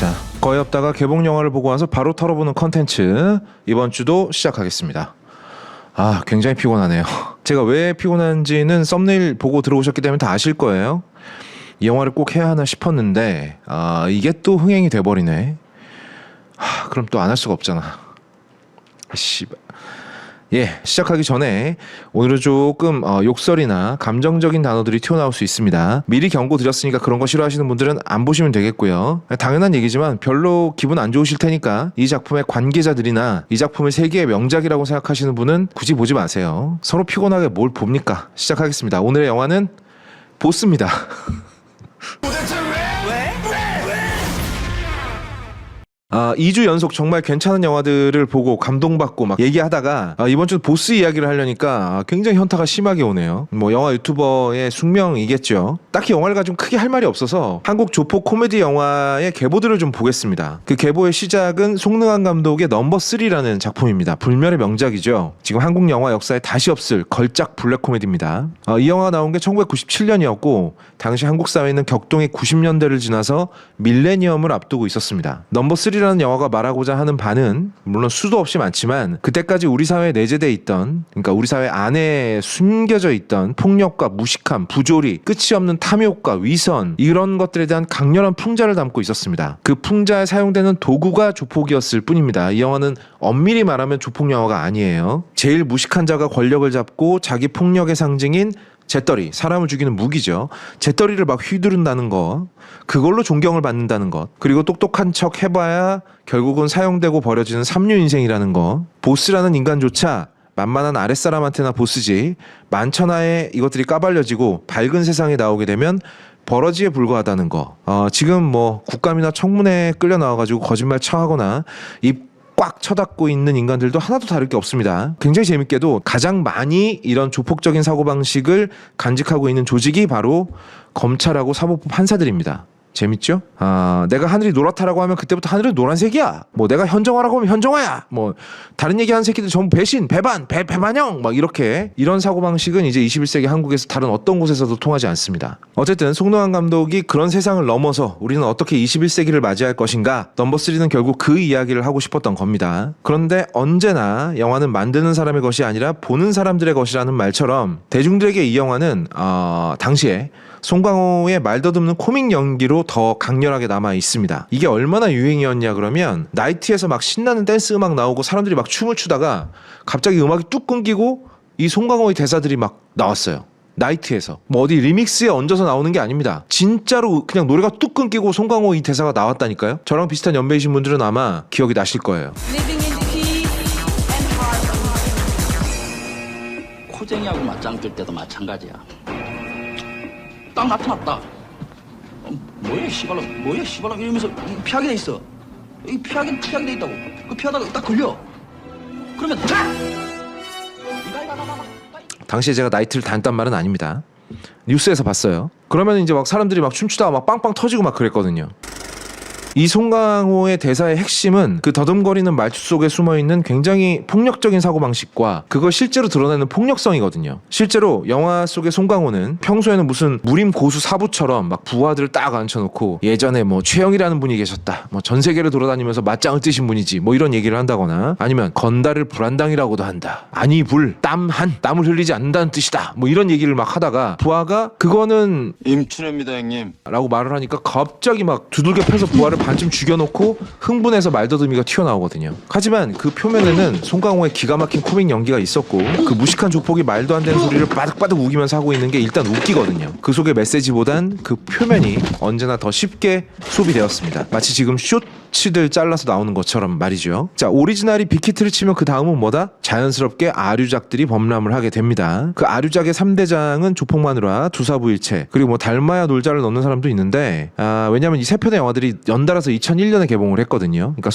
자, 거의 없다가 개봉 영화를 보고 와서 바로 털어보는 컨텐츠 이번 주도 시작하겠습니다. 굉장히 피곤하네요. 제가 왜 피곤한지는 썸네일 보고 들어오셨기 때문에 다 아실 거예요. 이 영화를 꼭 해야 하나 싶었는데 이게 또 흥행이 돼버리네. 그럼 또 안 할 수가 없잖아. 씨발. 시작하기 전에 오늘은 조금 욕설이나 감정적인 단어들이 튀어나올 수 있습니다. 미리 경고 드렸으니까 그런 거 싫어하시는 분들은 안 보시면 되겠고요. 당연한 얘기지만 별로 기분 안 좋으실 테니까 이 작품의 관계자들이나 이 작품을 세계의 명작이라고 생각하시는 분은 굳이 보지 마세요. 서로 피곤하게 뭘 봅니까? 시작하겠습니다. 오늘의 영화는 보스입니다. 도대체 왜? 2주 연속 정말 괜찮은 영화들을 보고 감동받고 막 얘기하다가 이번 주 보스 이야기를 하려니까 굉장히 현타가 심하게 오네요. 영화 유튜버의 숙명이겠죠. 딱히 영화를 가지고 크게 할 말이 없어서 한국 조폭 코미디 영화의 계보들을 좀 보겠습니다. 그 계보의 시작은 송능한 감독의 넘버3라는 작품입니다. 불멸의 명작이죠. 지금 한국 영화 역사에 다시 없을 걸작 블랙 코미디입니다. 이 영화가 나온 게 1997년이었고 당시 한국 사회는 격동의 90년대를 지나서 밀레니엄을 앞두고 있었습니다. 넘버3 라는 영화가 말하고자 하는 바는 물론 수도 없이 많지만 그때까지 우리 사회에 내재돼 있던, 그러니까 우리 사회 안에 숨겨져 있던 폭력과 무식함, 부조리, 끝이 없는 탐욕과 위선, 이런 것들에 대한 강렬한 풍자를 담고 있었습니다. 그 풍자에 사용되는 도구가 조폭이었을 뿐입니다. 이 영화는 엄밀히 말하면 조폭 영화가 아니에요. 제일 무식한 자가 권력을 잡고 자기 폭력의 상징인 재떨이, 사람을 죽이는 무기죠. 재떨이를 막 휘두른다는 거, 그걸로 존경을 받는다는 것, 그리고 똑똑한 척 해봐야 결국은 사용되고 버려지는 삼류 인생이라는 거. 보스라는 인간조차 만만한 아랫사람한테나 보스지 만천하에 이것들이 까발려지고 밝은 세상에 나오게 되면 버러지에 불과하다는 거. 지금 국감이나 청문회에 끌려 나와가지고 거짓말 처하거나 입 꽉 쳐닫고 있는 인간들도 하나도 다를 게 없습니다. 굉장히 재밌게도 가장 많이 이런 조폭적인 사고방식을 간직하고 있는 조직이 바로 검찰하고 사법부 판사들입니다. 재밌죠? 내가 하늘이 노랗다라고 하면 그때부터 하늘은 노란색이야. 내가 현정화라고 하면 현정화야. 다른 얘기하는 새끼들 전부 배신, 배반, 배반형 이렇게. 이런 사고방식은 이제 21세기 한국에서 다른 어떤 곳에서도 통하지 않습니다. 어쨌든 송능한 감독이 그런 세상을 넘어서 우리는 어떻게 21세기를 맞이할 것인가, 넘버3는 결국 그 이야기를 하고 싶었던 겁니다. 그런데 언제나 영화는 만드는 사람의 것이 아니라 보는 사람들의 것이라는 말처럼 대중들에게 이 영화는 당시에 송강호의 말더듬는 코믹 연기로 더 강렬하게 남아 있습니다. 이게 얼마나 유행이었냐 그러면 나이트에서 막 신나는 댄스 음악 나오고 사람들이 막 춤을 추다가 갑자기 음악이 뚝 끊기고 이 송강호의 대사들이 막 나왔어요. 나이트에서 어디 리믹스에 얹어서 나오는 게 아닙니다. 진짜로 그냥 노래가 뚝 끊기고 송강호 이 대사가 나왔다니까요. 저랑 비슷한 연배이신 분들은 아마 기억이 나실 거예요. 코쟁이하고 맞짱 뜰 때도 마찬가지야. 딱 나타났다. 뭐야 씨발로 이러면서 피하게 돼 있어. 이 피하게 돼 있다고. 그 피하다가 딱 걸려. 그러면 자. 당시에 제가 나이트를 다녔단 말은 아닙니다. 뉴스에서 봤어요. 그러면 이제 막 사람들이 막 춤추다가 막 빵빵 터지고 막 그랬거든요. 이 송강호의 대사의 핵심은 그 더듬거리는 말투 속에 숨어있는 굉장히 폭력적인 사고방식과 그걸 실제로 드러내는 폭력성이거든요. 실제로 영화 속의 송강호는 평소에는 무슨 무림 고수 사부처럼 막 부하들을 딱 앉혀놓고 예전에 최영이라는 분이 계셨다, 전 세계를 돌아다니면서 맞짱을 뜨신 분이지, 이런 얘기를 한다거나, 아니면 건달을 불안당이라고도 한다, 아니 땀을 흘리지 않는다는 뜻이다, 이런 얘기를 막 하다가 부하가 그거는 임춘혜입니다 형님 라고 말을 하니까 갑자기 막 두들겨 패서 부하를 반쯤 죽여놓고 흥분해서 말더듬이가 튀어나오거든요. 하지만 그 표면에는 송강호의 기가 막힌 코믹 연기가 있었고 그 무식한 조폭이 말도 안 되는 소리를 바득바득 우기면서 하고 있는 게 일단 웃기거든요. 그 속의 메시지보단 그 표면이 언제나 더 쉽게 소비되었습니다. 마치 지금 쇼츠들 잘라서 나오는 것처럼 말이죠. 자, 오리지널이 빅히트를 치면 그 다음은 뭐다? 자연스럽게 아류작들이 범람을 하게 됩니다. 그 아류작의 3대장은 조폭마누라, 두사부일체, 그리고 달마야 놀자를 넣는 사람도 있는데 왜냐면 이 세 편의 영화들이 연달아서 2001년에 개봉을 했거든요. 그러니까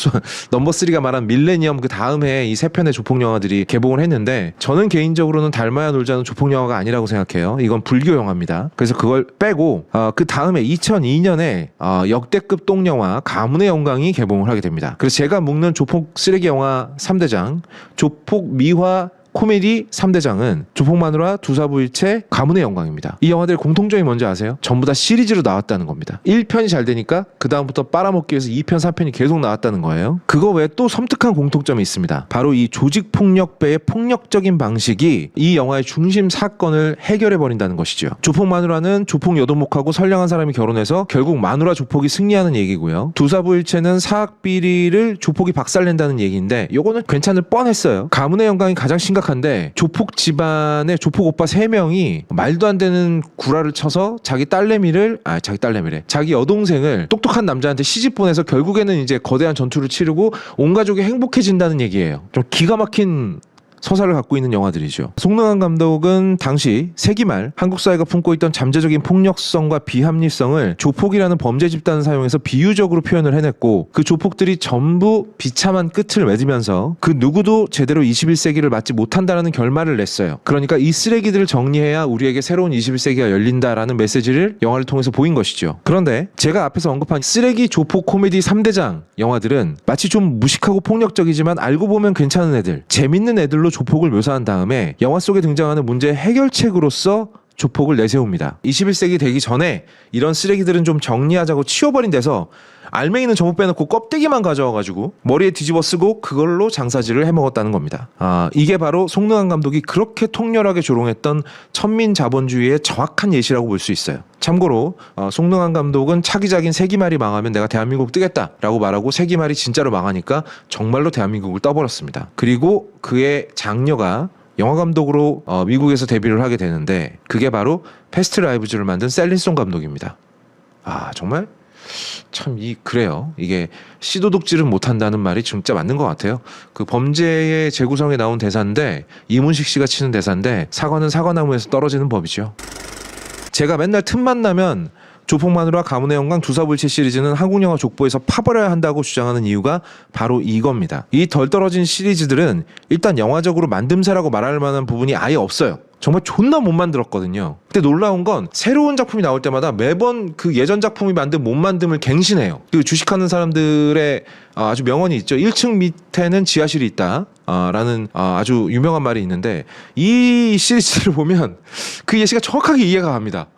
넘버3가 말한 밀레니엄 그 다음 해에 이 세 편의 조폭 영화들이 개봉을 했는데 저는 개인적으로는 달마야 놀자는 조폭 영화가 아니라고 생각해요. 이건 불교 영화입니다. 그래서 그걸 빼고 그 다음에 2002년에 역대급 똥영화 가문의 영광이 개봉을 하게 됩니다. 그래서 제가 묵는 조폭 쓰레기 영화 3대장, 조폭 미화 코미디 3대장은 조폭마누라, 두사부일체, 가문의 영광입니다. 이 영화들의 공통점이 뭔지 아세요? 전부 다 시리즈로 나왔다는 겁니다. 1편이 잘 되니까 그 다음부터 빨아먹기 위해서 2편, 3편이 계속 나왔다는 거예요. 그거 외에 또 섬뜩한 공통점이 있습니다. 바로 이 조직폭력배의 폭력적인 방식이 이 영화의 중심 사건을 해결해버린다는 것이죠. 조폭마누라는 조폭 여도목하고 선량한 사람이 결혼해서 결국 마누라 조폭이 승리하는 얘기고요. 두사부일체는 사학비리를 조폭이 박살낸다는 얘기인데 요거는 괜찮을 뻔했어요. 가문의 영광이 가장 심각한데 조폭 집안의 조폭 오빠 3명이 말도 안 되는 구라를 쳐서 자기 여동생을 똑똑한 남자한테 시집 보내서 결국에는 이제 거대한 전투를 치르고 온 가족이 행복해진다는 얘기예요. 좀 기가 막힌 서사를 갖고 있는 영화들이죠. 송능한 감독은 당시 세기 말 한국 사회가 품고 있던 잠재적인 폭력성과 비합리성을 조폭이라는 범죄 집단을 사용해서 비유적으로 표현을 해냈고 그 조폭들이 전부 비참한 끝을 맺으면서 그 누구도 제대로 21세기를 맞지 못한다라는 결말을 냈어요. 그러니까 이 쓰레기들을 정리해야 우리에게 새로운 21세기가 열린다라는 메시지를 영화를 통해서 보인 것이죠. 그런데 제가 앞에서 언급한 쓰레기 조폭 코미디 3대장 영화들은 마치 좀 무식하고 폭력적이지만 알고 보면 괜찮은 애들, 재밌는 애들로 조폭을 묘사한 다음에 영화 속에 등장하는 문제의 해결책으로서 조폭을 내세웁니다. 21세기 되기 전에 이런 쓰레기들은 좀 정리하자고 치워버린 데서 알맹이는 전부 빼놓고 껍데기만 가져와가지고 머리에 뒤집어 쓰고 그걸로 장사질을 해먹었다는 겁니다. 이게 바로 송능한 감독이 그렇게 통렬하게 조롱했던 천민자본주의의 정확한 예시라고 볼 수 있어요. 참고로 송능한 감독은 차기작인 세기말이 망하면 내가 대한민국 뜨겠다라고 말하고 세기말이 진짜로 망하니까 정말로 대한민국을 떠버렸습니다. 그리고 그의 장녀가 영화감독으로 미국에서 데뷔를 하게 되는데 그게 바로 패스트 라이브즈를 만든 셀린송 감독입니다. 정말 참 그래요. 이게 시도둑질은 못한다는 말이 진짜 맞는 것 같아요. 그 범죄의 재구성에 나온 대사인데 이문식 씨가 치는 대사인데 사과는 사과나무에서 떨어지는 법이죠. 제가 맨날 틈만 나면 조폭마누라, 가문의 영광, 두사부일체 시리즈는 한국 영화 족보에서 파버려야 한다고 주장하는 이유가 바로 이겁니다. 이 덜 떨어진 시리즈들은 일단 영화적으로 만듦새라고 말할 만한 부분이 아예 없어요. 정말 존나 못 만들었거든요. 근데 놀라운 건 새로운 작품이 나올 때마다 매번 그 예전 작품이 만든 못 만듦을 갱신해요. 그 주식하는 사람들의 아주 명언이 있죠. 1층 밑에는 지하실이 있다 라는 아주 유명한 말이 있는데 이 시리즈를 보면 그 예시가 정확하게 이해가 갑니다.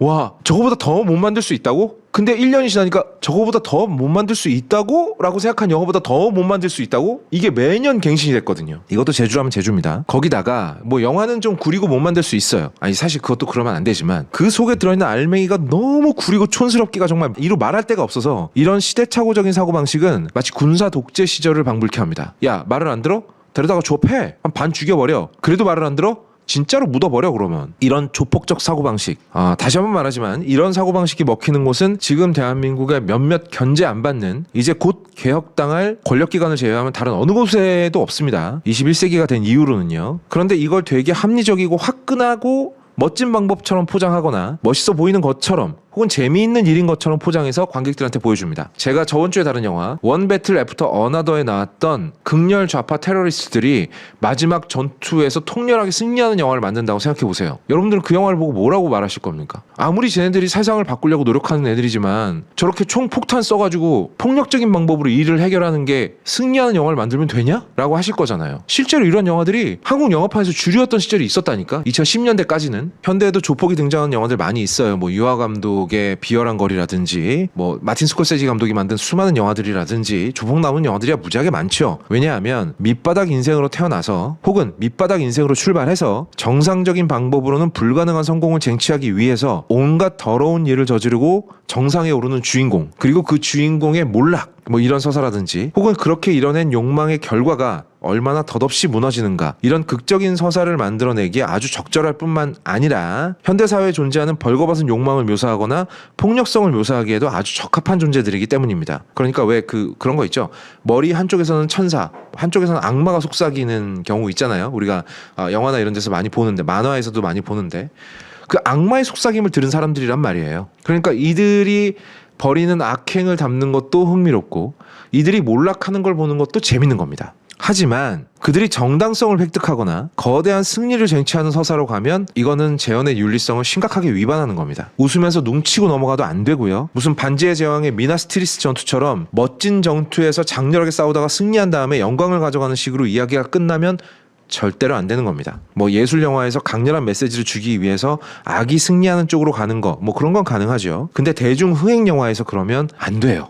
와, 저거보다 더 못 만들 수 있다고? 근데 1년이 지나니까 저거보다 더 못 만들 수 있다고? 라고 생각한 영화보다 더 못 만들 수 있다고? 이게 매년 갱신이 됐거든요. 이것도 제주라면 제주입니다. 거기다가 뭐 영화는 좀 구리고 못 만들 수 있어요. 아니 사실 그것도 그러면 안 되지만 그 속에 들어있는 알맹이가 너무 구리고 촌스럽기가 정말 이루 말할 데가 없어서 이런 시대착오적인 사고방식은 마치 군사 독재 시절을 방불케 합니다. 야, 말을 안 들어? 데려다가 조업해. 한 반 죽여버려. 그래도 말을 안 들어? 진짜로 묻어버려. 그러면 이런 조폭적 사고방식, 다시 한번 말하지만 이런 사고방식이 먹히는 곳은 지금 대한민국의 몇몇 견제 안 받는 이제 곧 개혁당할 권력기관을 제외하면 다른 어느 곳에도 없습니다. 21세기가 된 이후로는요. 그런데 이걸 되게 합리적이고 화끈하고 멋진 방법처럼 포장하거나 멋있어 보이는 것처럼 혹은 재미있는 일인 것처럼 포장해서 관객들한테 보여줍니다. 제가 저번 주에 다른 영화 원 배틀 애프터 어나더에 나왔던 극렬 좌파 테러리스트들이 마지막 전투에서 통렬하게 승리하는 영화를 만든다고 생각해보세요. 여러분들은 그 영화를 보고 뭐라고 말하실 겁니까? 아무리 쟤네들이 세상을 바꾸려고 노력하는 애들이지만 저렇게 총폭탄 써가지고 폭력적인 방법으로 일을 해결하는 게 승리하는 영화를 만들면 되냐? 라고 하실 거잖아요. 실제로 이런 영화들이 한국 영화판에서 주류였던 시절이 있었다니까. 2010년대까지는 현대에도 조폭이 등장하는 영화들 많이 있어요. 뭐 유화 감독의 비열한 거리라든지 뭐 마틴 스콜세지 감독이 만든 수많은 영화들이라든지 조폭 나오는 영화들이 무지하게 많죠. 왜냐하면 밑바닥 인생으로 태어나서 혹은 밑바닥 인생으로 출발해서 정상적인 방법으로는 불가능한 성공을 쟁취하기 위해서 온갖 더러운 일을 저지르고 정상에 오르는 주인공, 그리고 그 주인공의 몰락, 뭐 이런 서사라든지 혹은 그렇게 이뤄낸 욕망의 결과가 얼마나 덧없이 무너지는가, 이런 극적인 서사를 만들어내기에 아주 적절할 뿐만 아니라 현대사회에 존재하는 벌거벗은 욕망을 묘사하거나 폭력성을 묘사하기에도 아주 적합한 존재들이기 때문입니다. 그러니까 왜 그런 거 있죠. 머리 한쪽에서는 천사, 한쪽에서는 악마가 속삭이는 경우 있잖아요. 우리가 영화나 이런 데서 많이 보는데, 만화에서도 많이 보는데, 그 악마의 속삭임을 들은 사람들이란 말이에요. 그러니까 이들이 벌이는 악행을 담는 것도 흥미롭고 이들이 몰락하는 걸 보는 것도 재밌는 겁니다. 하지만 그들이 정당성을 획득하거나 거대한 승리를 쟁취하는 서사로 가면 이거는 재현의 윤리성을 심각하게 위반하는 겁니다. 웃으면서 눈치고 넘어가도 안 되고요. 무슨 반지의 제왕의 미나스티리스 전투처럼 멋진 전투에서 장렬하게 싸우다가 승리한 다음에 영광을 가져가는 식으로 이야기가 끝나면 절대로 안 되는 겁니다. 뭐 예술 영화에서 강렬한 메시지를 주기 위해서 악이 승리하는 쪽으로 가는 거, 뭐 그런 건 가능하죠. 근데 대중 흥행 영화에서 그러면 안 돼요.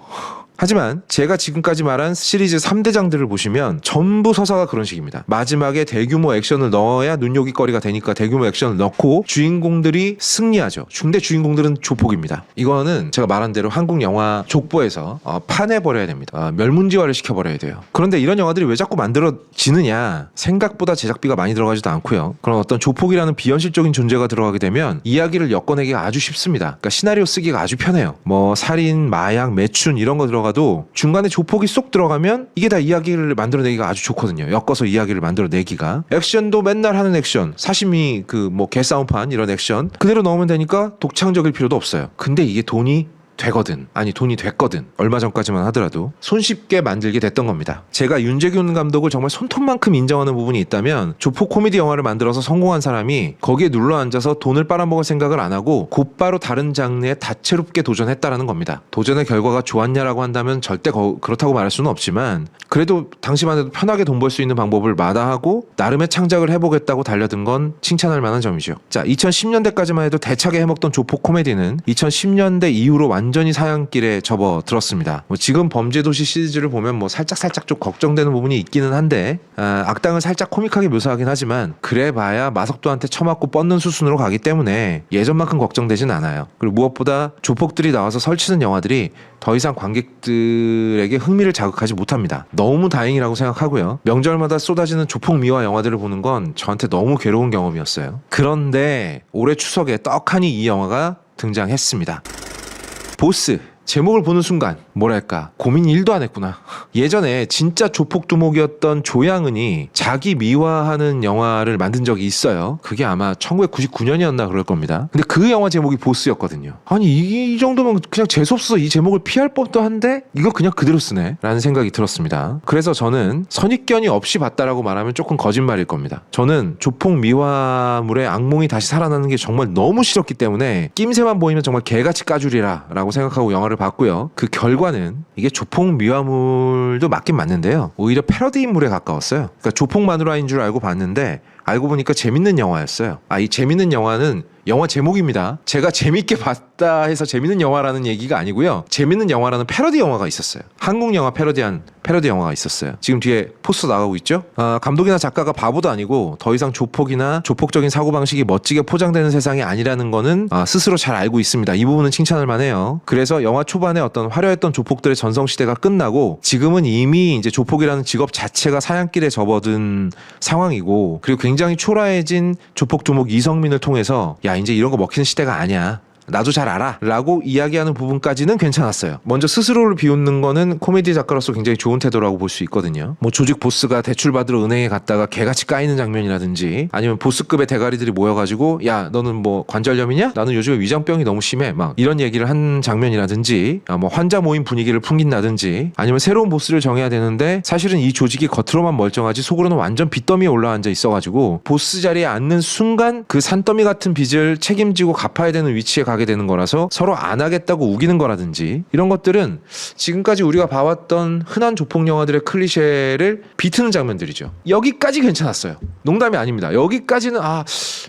하지만 제가 지금까지 말한 시리즈 3대장들을 보시면 전부 서사가 그런 식입니다. 마지막에 대규모 액션을 넣어야 눈요깃거리가 되니까 대규모 액션을 넣고 주인공들이 승리하죠. 근데 주인공들은 조폭입니다. 이거는 제가 말한 대로 한국 영화 족보에서 파내버려야 됩니다. 멸문지화를 시켜버려야 돼요. 그런데 이런 영화들이 왜 자꾸 만들어지느냐, 생각보다 제작비가 많이 들어가지도 않고요. 그런 어떤 조폭이라는 비현실적인 존재가 들어가게 되면 이야기를 엮어내기가 아주 쉽습니다. 그러니까 시나리오 쓰기가 아주 편해요. 뭐 살인, 마약, 매춘 이런 거 들어가도 중간에 조폭이 쏙 들어가면 이게 다 이야기를 만들어내기가 아주 좋거든요. 엮어서 이야기를 만들어내기가. 액션도 맨날 하는 액션, 사시미 그 뭐 개싸움판 이런 액션 그대로 넣으면 되니까 독창적일 필요도 없어요. 근데 이게 돈이 됐거든. 얼마 전까지만 하더라도 손쉽게 만들게 됐던 겁니다. 제가 윤재균 감독을 정말 손톱만큼 인정하는 부분이 있다면 조폭 코미디 영화를 만들어서 성공한 사람이 거기에 눌러앉아서 돈을 빨아먹을 생각을 안 하고 곧바로 다른 장르에 다채롭게 도전했다라는 겁니다. 도전의 결과가 좋았냐라고 한다면 절대 그렇다고 말할 수는 없지만 그래도 당시만 해도 편하게 돈 벌 수 있는 방법을 마다하고 나름의 창작을 해보겠다고 달려든 건 칭찬할 만한 점이죠. 자, 2010년대까지만 해도 대차게 해먹던 조폭 코미디는 2010년대 이후로 완전히 사양길에 접어들었습니다. 뭐 지금 범죄도시 시리즈를 보면 뭐 살짝 좀 걱정되는 부분이 있기는 한데 악당을 살짝 코믹하게 묘사하긴 하지만 그래봐야 마석도한테 처맞고 뻗는 수순으로 가기 때문에 예전만큼 걱정되진 않아요. 그리고 무엇보다 조폭들이 나와서 설치는 영화들이 더 이상 관객들에게 흥미를 자극하지 못합니다. 너무 다행이라고 생각하고요. 명절마다 쏟아지는 조폭 미화 영화들을 보는 건 저한테 너무 괴로운 경험이었어요. 그런데 올해 추석에 떡하니 이 영화가 등장했습니다. 보스. 제목을 보는 순간 뭐랄까 고민 1도 안 했구나. 예전에 진짜 조폭 두목이었던 조양은이 자기 미화하는 영화를 만든 적이 있어요. 그게 아마 1999년이었나 그럴 겁니다. 근데 그 영화 제목이 보스였거든요. 아니 이 정도면 그냥 재수없어서 이 제목을 피할 법도 한데 이걸 그냥 그대로 쓰네 라는 생각이 들었습니다. 그래서 저는 선입견이 없이 봤다라고 말하면 조금 거짓말일 겁니다. 저는 조폭 미화물의 악몽이 다시 살아나는 게 정말 너무 싫었기 때문에 낌새만 보이면 정말 개같이 까주리라 라고 생각하고 영화를 봤고요. 그 결과는 이게 조폭 미화물도 맞긴 맞는데요. 오히려 패러디물에 가까웠어요. 그러니까 조폭 마누라인 줄 알고 봤는데 알고 보니까 재밌는 영화였어요. 이 재밌는 영화는 영화 제목입니다. 제가 재밌게 봤다 해서 재밌는 영화라는 얘기가 아니고요. 재밌는 영화라는 패러디 영화가 있었어요. 한국 영화 패러디한 패러디 영화가 있었어요. 지금 뒤에 포스터 나가고 있죠? 감독이나 작가가 바보도 아니고 더 이상 조폭이나 조폭적인 사고방식이 멋지게 포장되는 세상이 아니라는 거는 스스로 잘 알고 있습니다. 이 부분은 칭찬할 만해요. 그래서 영화 초반에 어떤 화려했던 조폭들의 전성시대가 끝나고 지금은 이미 이제 조폭이라는 직업 자체가 사양길에 접어든 상황이고 그리고 굉장히 초라해진 조폭 두목 이성민을 통해서 야 이제 이런 거 먹히는 시대가 아니야. 나도 잘 알아 라고 이야기하는 부분까지는 괜찮았어요. 먼저 스스로를 비웃는 거는 코미디 작가로서 굉장히 좋은 태도라고 볼 수 있거든요. 뭐 조직 보스가 대출 받으러 은행에 갔다가 개같이 까이는 장면이라든지 아니면 보스급의 대가리들이 모여가지고 야 너는 뭐 관절염이냐? 나는 요즘에 위장병이 너무 심해 막 이런 얘기를 한 장면이라든지 뭐 환자 모임 분위기를 풍긴다든지 아니면 새로운 보스를 정해야 되는데 사실은 이 조직이 겉으로만 멀쩡하지 속으로는 완전 빚더미에 올라앉아 있어가지고 보스 자리에 앉는 순간 그 산더미 같은 빚을 책임지고 갚아야 되는 위치에 가게 되는 거라서 서로 안 하겠다고 우기는 거라든지 이런 것들은 지금까지 우리가 봐왔던 흔한 조폭 영화들의 클리셰를 비트는 장면들이죠. 여기까지 괜찮았어요. 농담이 아닙니다. 여기까지는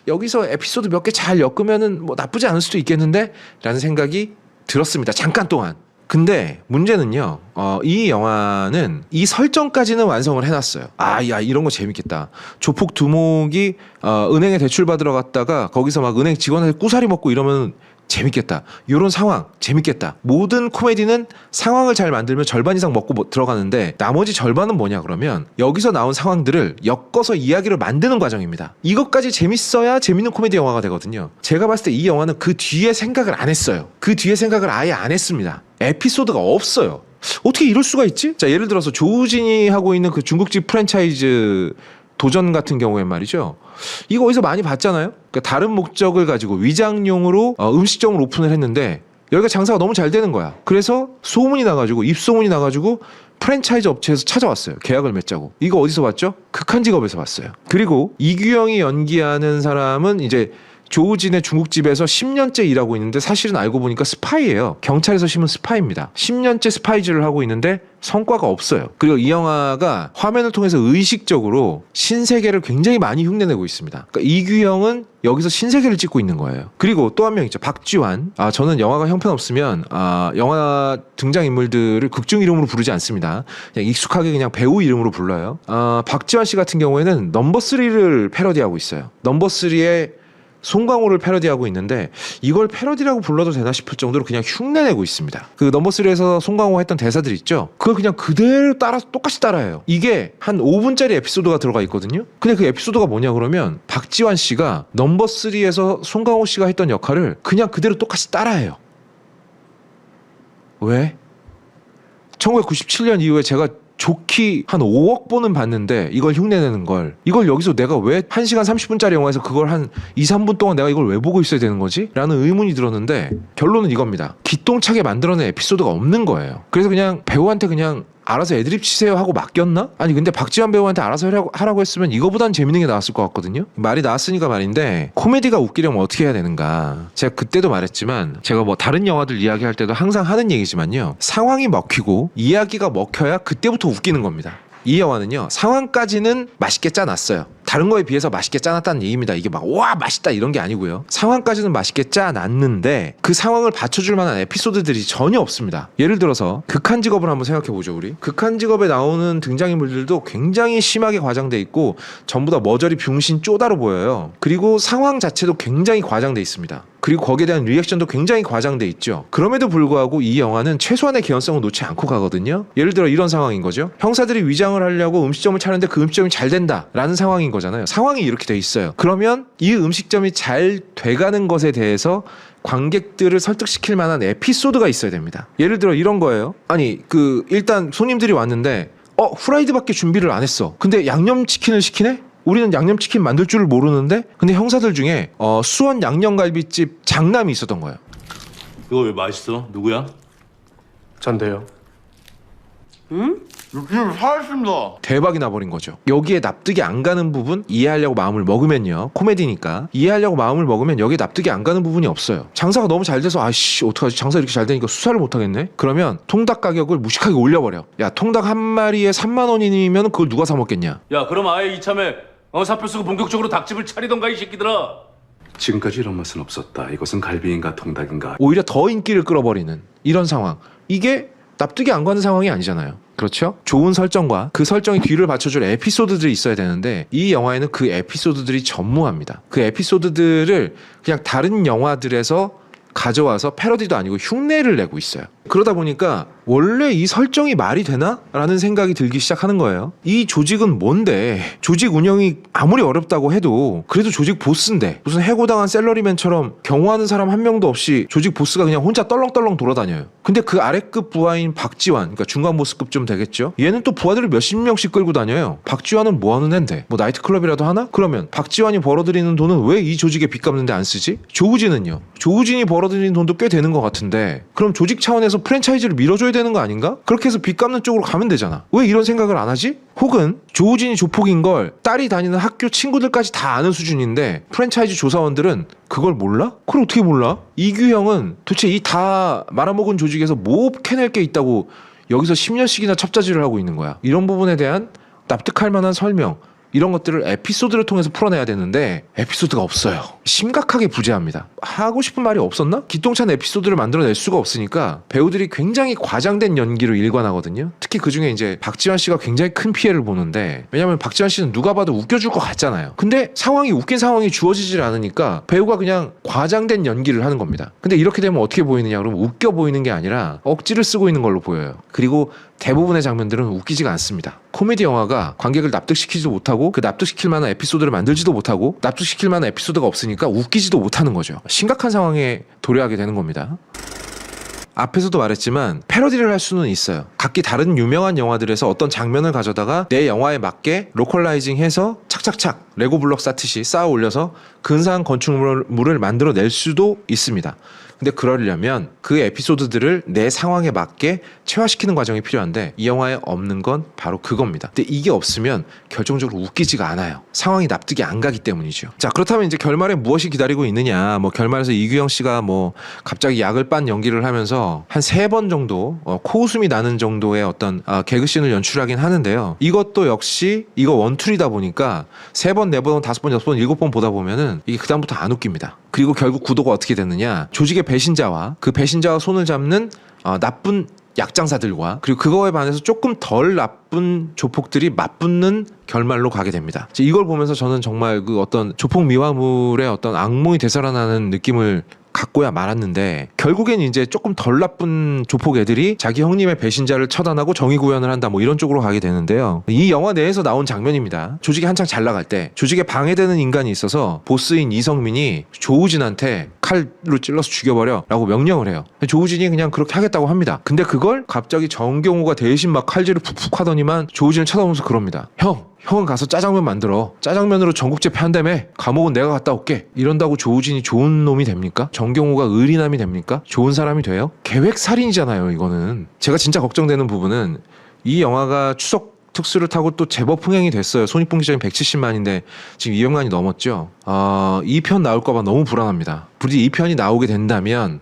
여기서 에피소드 몇 개 잘 엮으면은 뭐 나쁘지 않을 수도 있겠는데 라는 생각이 들었습니다. 잠깐 동안. 근데 문제는요. 이 영화는 이 설정까지는 완성을 해놨어요. 야 이런 거 재밌겠다. 조폭 두목이 은행에 대출 받으러 갔다가 거기서 막 은행 직원한테 꾸사리 먹고 이러면 재밌겠다. 이런 상황 재밌겠다. 모든 코미디는 상황을 잘 만들면 절반 이상 먹고 들어가는데 나머지 절반은 뭐냐 그러면 여기서 나온 상황들을 엮어서 이야기를 만드는 과정입니다. 이것까지 재밌어야 재밌는 코미디 영화가 되거든요. 제가 봤을 때 이 영화는 그 뒤에 생각을 안 했어요. 그 뒤에 생각을 아예 안 했습니다. 에피소드가 없어요. 어떻게 이럴 수가 있지? 자, 예를 들어서 조우진이 하고 있는 그 중국집 프랜차이즈 도전 같은 경우엔 말이죠. 이거 어디서 많이 봤잖아요. 그러니까 다른 목적을 가지고 위장용으로 음식점을 오픈을 했는데 여기가 장사가 너무 잘 되는 거야. 그래서 소문이 나가지고 입소문이 나가지고 프랜차이즈 업체에서 찾아왔어요. 계약을 맺자고. 이거 어디서 봤죠? 극한 직업에서 봤어요. 그리고 이규영이 연기하는 사람은 이제 조우진의 중국집에서 10년째 일하고 있는데 사실은 알고 보니까 스파이예요. 경찰에서 심은 스파이입니다. 10년째 스파이즈를 하고 있는데 성과가 없어요. 그리고 이 영화가 화면을 통해서 의식적으로 신세계를 굉장히 많이 흉내내고 있습니다. 그러니까 이규영은 여기서 신세계를 찍고 있는 거예요. 그리고 또 한 명 있죠. 박지환. 저는 영화가 형편없으면 영화 등장인물들을 극중 이름으로 부르지 않습니다. 그냥 익숙하게 그냥 배우 이름으로 불러요. 박지환 씨 같은 경우에는 넘버3를 패러디하고 있어요. 넘버3의 송강호를 패러디하고 있는데 이걸 패러디라고 불러도 되나 싶을 정도로 그냥 흉내내고 있습니다. 그 넘버3에서 송강호가 했던 대사들 있죠? 그걸 그냥 그대로 똑같이 따라해요. 이게 한 5분짜리 에피소드가 들어가 있거든요. 근데 그 에피소드가 뭐냐 그러면 박지환 씨가 넘버3에서 송강호 씨가 했던 역할을 그냥 그대로 똑같이 따라해요. 왜? 1997년 이후에 제가 좋게 한 5억 번은 봤는데 이걸 흉내내는 걸 이걸 여기서 내가 왜 1시간 30분짜리 영화에서 그걸 한 2, 3분 동안 내가 이걸 왜 보고 있어야 되는 거지? 라는 의문이 들었는데 결론은 이겁니다. 기똥차게 만들어낸 에피소드가 없는 거예요. 그래서 그냥 배우한테 그냥 알아서 애드립 치세요 하고 맡겼나? 아니 근데 박지환 배우한테 알아서 하라고 했으면 이거보단 재밌는 게 나왔을 것 같거든요. 말이 나왔으니까 말인데 코미디가 웃기려면 어떻게 해야 되는가. 제가 그때도 말했지만 제가 뭐 다른 영화들 이야기할 때도 항상 하는 얘기지만요. 상황이 먹히고 이야기가 먹혀야 그때부터 웃기는 겁니다. 이 영화는요 상황까지는 맛있게 짜놨어요. 다른 거에 비해서 맛있게 짜놨다는 얘기입니다. 이게 막 와 맛있다 이런 게 아니고요. 상황까지는 맛있게 짜놨는데 그 상황을 받쳐줄 만한 에피소드들이 전혀 없습니다. 예를 들어서 극한 직업을 한번 생각해보죠. 우리 극한 직업에 나오는 등장인물들도 굉장히 심하게 과장돼 있고 전부 다 머저리 병신 쪼다로 보여요. 그리고 상황 자체도 굉장히 과장돼 있습니다. 그리고 거기에 대한 리액션도 굉장히 과장돼 있죠. 그럼에도 불구하고 이 영화는 최소한의 개연성을 놓지 않고 가거든요. 예를 들어 이런 상황인 거죠. 형사들이 위장을 하려고 음식점을 차는데 그 음식점이 잘 된다 라는 상황인 거잖아요. 상황이 이렇게 돼 있어요. 그러면 이 음식점이 잘 돼가는 것에 대해서 관객들을 설득시킬 만한 에피소드가 있어야 됩니다. 예를 들어 이런 거예요. 아니 일단 손님들이 왔는데 후라이드밖에 준비를 안 했어. 근데 양념치킨을 시키네? 우리는 양념치킨 만들 줄을 모르는데 근데 형사들 중에 수원 양념갈비집 장남이 있었던 거예요. 이거 왜 맛있어? 누구야? 전데요. 지금 살았습니다. 대박이 나버린 거죠. 여기에 납득이 안 가는 부분 이해하려고 마음을 먹으면요. 코미디니까 이해하려고 마음을 먹으면 여기에 납득이 안 가는 부분이 없어요. 장사가 너무 잘 돼서 아이씨 어떡하지 장사 이렇게 잘 되니까 수사를 못하겠네. 그러면 통닭 가격을 무식하게 올려버려. 야 통닭 한 마리에 3만 원이면 그걸 누가 사 먹겠냐. 야 그럼 아예 이참에 사표 쓰고 본격적으로 닭집을 차리던가 이 새끼들아. 지금까지 이런 맛은 없었다. 이것은 갈비인가 통닭인가. 오히려 더 인기를 끌어버리는 이런 상황. 이게 납득이 안 가는 상황이 아니잖아요. 그렇죠? 좋은 설정과 그 설정이 뒤를 받쳐줄 에피소드들이 있어야 되는데 이 영화에는 그 에피소드들이 전무합니다. 그 에피소드들을 그냥 다른 영화들에서 가져와서 패러디도 아니고 흉내를 내고 있어요. 그러다 보니까 원래 이 설정이 말이 되나? 라는 생각이 들기 시작하는 거예요. 이 조직은 뭔데? 조직 운영이 아무리 어렵다고 해도 그래도 조직 보스인데 무슨 해고당한 샐러리맨처럼 경호하는 사람 한 명도 없이 조직 보스가 그냥 혼자 떨렁떨렁 돌아다녀요. 근데 그 아래급 부하인 박지환, 그러니까 중간 보스급 좀 되겠죠? 얘는 또 부하들을 몇십 명씩 끌고 다녀요. 박지환은 뭐 하는 앤데? 뭐 나이트클럽이라도 하나? 그러면 박지환이 벌어들이는 돈은 왜 이 조직에 빚 갚는데 안 쓰지? 조우진은요? 조우진이 벌어들이는 돈도 꽤 되는 것 같은데 그럼 조직 차원에서 프랜차이즈를 밀어줘야 되는 거 아닌가? 그렇게 해서 빚 갚는 쪽으로 가면 되잖아. 왜 이런 생각을 안 하지? 혹은 조우진이 조폭인 걸 딸이 다니는 학교 친구들까지 다 아는 수준인데 프랜차이즈 조사원들은 그걸 몰라? 그걸 어떻게 몰라? 이규형은 도대체 이 다 말아먹은 조직에서 뭐 캐낼 게 있다고 여기서 10년씩이나 첩자지를 하고 있는 거야. 이런 부분에 대한 납득할 만한 설명 이런 것들을 에피소드를 통해서 풀어내야 되는데 에피소드가 없어요. 심각하게 부재합니다. 하고 싶은 말이 없었나? 기똥찬 에피소드를 만들어낼 수가 없으니까 배우들이 굉장히 과장된 연기로 일관하거든요. 특히 그중에 이제 박지환 씨가 굉장히 큰 피해를 보는데 왜냐면 박지환 씨는 누가 봐도 웃겨줄 것 같잖아요. 근데 상황이 웃긴 상황이 주어지질 않으니까 배우가 그냥 과장된 연기를 하는 겁니다. 근데 이렇게 되면 어떻게 보이느냐 그러면 웃겨 보이는 게 아니라 억지를 쓰고 있는 걸로 보여요. 그리고 대부분의 장면들은 웃기지가 않습니다. 코미디 영화가 관객을 납득시키지도 못하고 그 납득시킬 만한 에피소드를 만들지도 못하고 납득시킬 만한 에피소드가 없으니까 웃기지도 못하는 거죠. 심각한 상황에 도래하게 되는 겁니다. 앞에서도 말했지만 패러디를 할 수는 있어요. 각기 다른 유명한 영화들에서 어떤 장면을 가져다가 내 영화에 맞게 로컬라이징해서 착착착 레고 블록 쌓듯이 쌓아 올려서 근사한 건축물을 만들어낼 수도 있습니다. 근데 그러려면 그 에피소드들을 내 상황에 맞게 체화시키는 과정이 필요한데 이 영화에 없는 건 바로 그겁니다. 근데 이게 없으면 결정적으로 웃기지가 않아요. 상황이 납득이 안 가기 때문이죠. 자, 그렇다면 이제 결말에 무엇이 기다리고 있느냐. 뭐 결말에서 이규영 씨가 뭐 갑자기 약을 빤 연기를 하면서 한 3번 정도 코웃음이 나는 정도의 어떤 개그씬을 연출하긴 하는데요. 이것도 역시 이거 원툴이다 보니까 3번, 4번, 5번, 6번, 7번 보다 보면은 이게 그다음부터 안 웃깁니다. 그리고 결국 구도가 어떻게 됐느냐. 조직의 배신자와 그 배신자와 손을 잡는 나쁜 약장사들과 그리고 그거에 반해서 조금 덜 나쁜 조폭들이 맞붙는 결말로 가게 됩니다. 이걸 보면서 저는 정말 그 어떤 조폭 미화물의 어떤 악몽이 되살아나는 느낌을 갖고야 말았는데 결국엔 이제 조금 덜 나쁜 조폭 애들이 자기 형님의 배신자를 처단하고 정의 구현을 한다 뭐 이런 쪽으로 가게 되는데요. 이 영화 내에서 나온 장면입니다. 조직이 한창 잘 나갈 때 조직에 방해되는 인간이 있어서 보스인 이성민이 조우진한테 칼로 찔러서 죽여버려 라고 명령을 해요. 조우진이 그냥 그렇게 하겠다고 합니다. 근데 그걸 갑자기 정경호가 대신 막 칼질을 푹푹 하더니만 조우진을 쳐다보면서 그럽니다. 형은 가서 짜장면 만들어. 짜장면으로 전국제패 한다며. 감옥은 내가 갔다 올게. 이런다고 조우진이 좋은 놈이 됩니까? 정경호가 의리남이 됩니까? 좋은 사람이 돼요? 계획살인이잖아요, 이거는. 제가 진짜 걱정되는 부분은 이 영화가 추석 특수를 타고 또 제법 흥행이 됐어요. 손익분기점이 170만인데 지금 200만이 넘었죠. 2편 나올까봐 너무 불안합니다. 부디 2편이 나오게 된다면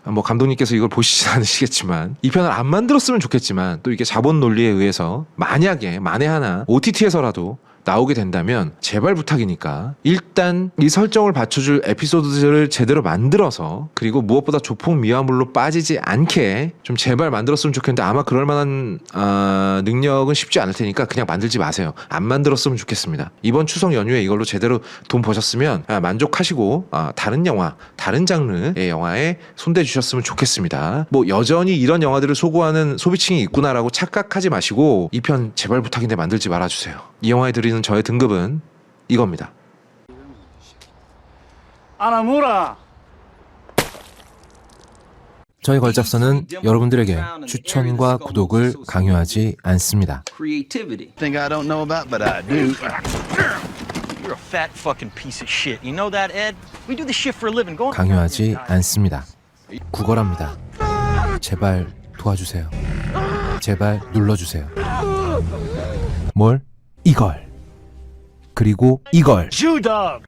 뭐 감독님께서 이걸 보시진 않으시겠지만 이 편을 안 만들었으면 좋겠지만 또 이게 자본 논리에 의해서 만에 하나 OTT에서라도 나오게 된다면 제발 부탁이니까 일단 이 설정을 받쳐줄 에피소드들을 제대로 만들어서 그리고 무엇보다 조폭 미화물로 빠지지 않게 좀 제발 만들었으면 좋겠는데 아마 그럴 만한 능력은 쉽지 않을 테니까 그냥 만들지 마세요. 안 만들었으면 좋겠습니다. 이번 추석 연휴에 이걸로 제대로 돈 버셨으면 만족하시고 다른 영화, 다른 장르의 영화에 손대주셨으면 좋겠습니다. 뭐 여전히 이런 영화들을 소구하는 소비층이 있구나라고 착각하지 마시고 이 편 제발 부탁인데 만들지 말아주세요. 이 영화에 드리는 저의 등급은 이겁니다. 아나무라. 저희 걸작서는 여러분들에게 추천과 구독을 강요하지 않습니다. Creativity. Think I don't know about, but I do. You're a fat fucking piece of shit. You know that, Ed? We do this shit for a living. Go on. 강요하지 않습니다. 구걸합니다. 제발 도와주세요. 제발 눌러주세요. 뭘? 이걸. 그리고 이걸. Shoe dog.